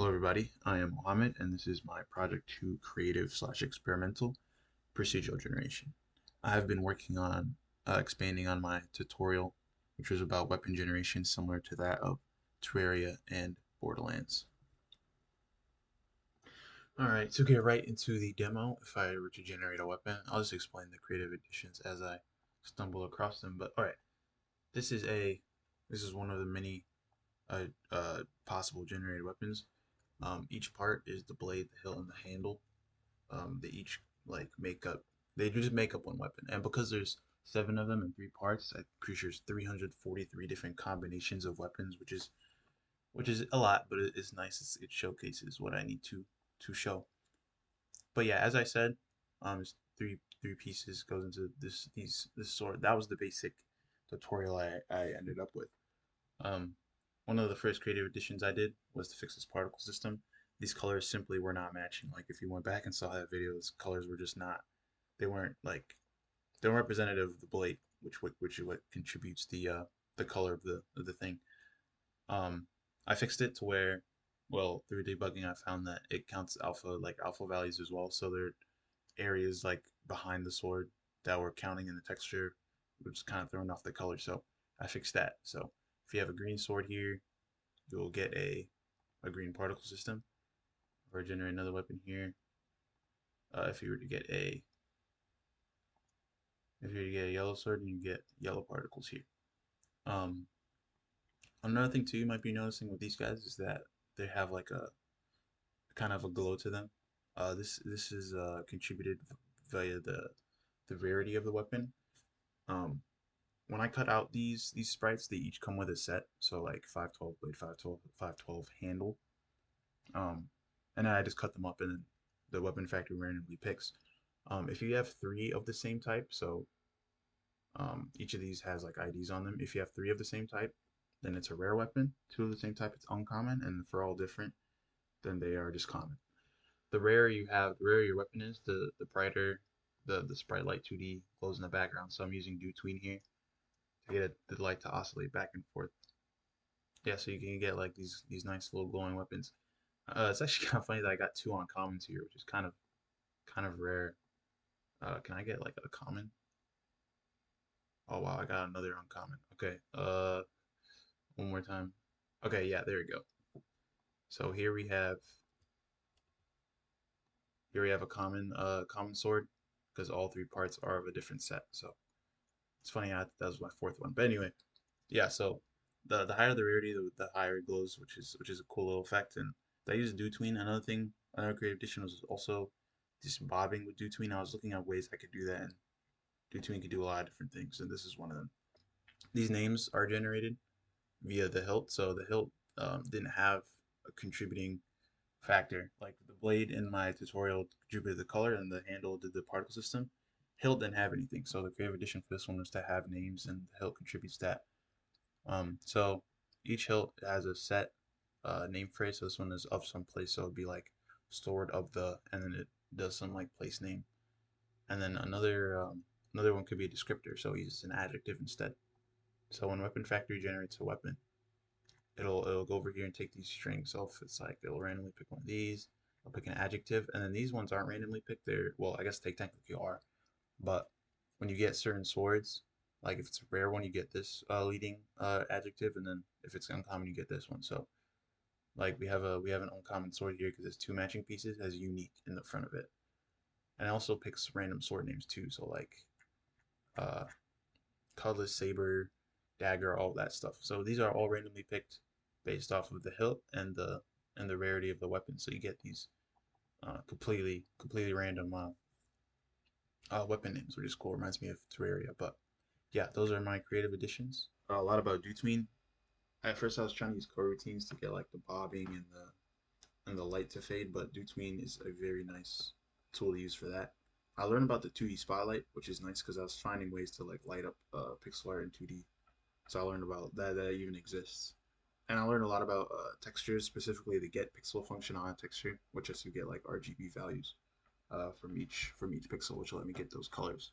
Hello everybody, I am Mohamed and this is my project 2 creative slash experimental procedural generation. I have been working on expanding on my tutorial, which was about weapon generation similar to that of Terraria and Borderlands. Alright, to get right into the demo, if I were to generate a weapon, I'll just explain the creative additions as I stumble across them. But alright, this is one of the many possible generated weapons. Each part is the blade, the hilt, and the handle. They each like make up. They just make up one weapon, and because there's seven of them in three parts, I'm pretty sure there's 343 different combinations of weapons, which is a lot, but it's nice. It showcases what I need to show. But yeah, as I said, it's three pieces goes into this sword. That was the basic tutorial I ended up with. Um, One of the first creative additions I did was to fix this particle system. These colors simply were not matching. Like if you went back and saw that video, these colors were just not. They weren't like they weren't representative of the blade, which is what contributes the color of the thing. Um, I fixed it to where, well, through debugging, I found that it counts alpha values as well. So there are areas like behind the sword that were counting in the texture, which is kind of throwing off the color. So I fixed that. So if you have a green sword here, you'll get a green particle system, or generate another weapon here. If you were to get a yellow sword, you get yellow particles here. Um, Another thing too you might be noticing with these guys is that they have like a kind of a glow to them. This is contributed via the rarity of the weapon. Um, when I cut out these sprites, they each come with a set. So like 512 blade, 512 handle. Um, and then I just cut them up and then the weapon factory randomly picks. If you have three of the same type, so each of these has like IDs on them. If you have three of the same type, then it's a rare weapon. Two of the same type, it's uncommon, and for all different, then they are just common. The rarer your weapon is, the brighter the sprite light 2D glows in the background. So I'm using Dew Tween here to get the light to oscillate back and forth. Yeah, so you can get like these nice little glowing weapons. It's actually kind of funny that I got two uncommons here, which is kind of rare. Can I get like a common? Oh wow, I got another uncommon. Okay, one more time. Okay, yeah, there we go. So here we have a common sword because all three parts are of a different set. So it's funny that was my fourth one. But anyway, yeah. So the higher the rarity, the higher it glows, which is a cool little effect. And I use Dew Tween. Another creative addition was also just bobbing with Dew Tween. I was looking at ways I could do that, and Dew Tween could do a lot of different things, and this is one of them. These names are generated via the hilt. So the hilt didn't have a contributing factor. Like the blade in my tutorial contributed the color and the handle did the particle system. Hilt didn't have anything. So the creative addition for this one was to have names and the hilt contributes that. So each hilt has a set name phrase. So this one is of some place. So it'd be like stored of the, and then it does some like place name. And then another one could be a descriptor. So it uses an adjective instead. So when Weapon Factory generates a weapon, it'll go over here and take these strings. So if it's like it'll randomly pick one of these, I'll pick an adjective, and then these ones aren't randomly picked. They're well, I guess they technically are, but when you get certain swords, like if it's a rare one, you get this leading adjective, and then if it's uncommon, you get this one. So like we have an uncommon sword here because it's two matching pieces, has unique in the front of it, and it also picks random sword names too. So like uh, cutlass, saber, dagger, all that stuff. So these are all randomly picked based off of the hilt and the rarity of the weapon. So you get these completely random weapon names, which is cool. Reminds me of Terraria. But yeah, those are my creative additions. A lot about Dutween. At first, I was trying to use coroutines to get like the bobbing and the light to fade, but Dutween is a very nice tool to use for that. I learned about the 2D spotlight, which is nice because I was finding ways to like light up pixel art in 2D. So I learned about that even exists. And I learned a lot about textures, specifically the get pixel function on a texture, which is to get like RGB values from each pixel, which will let me get those colors.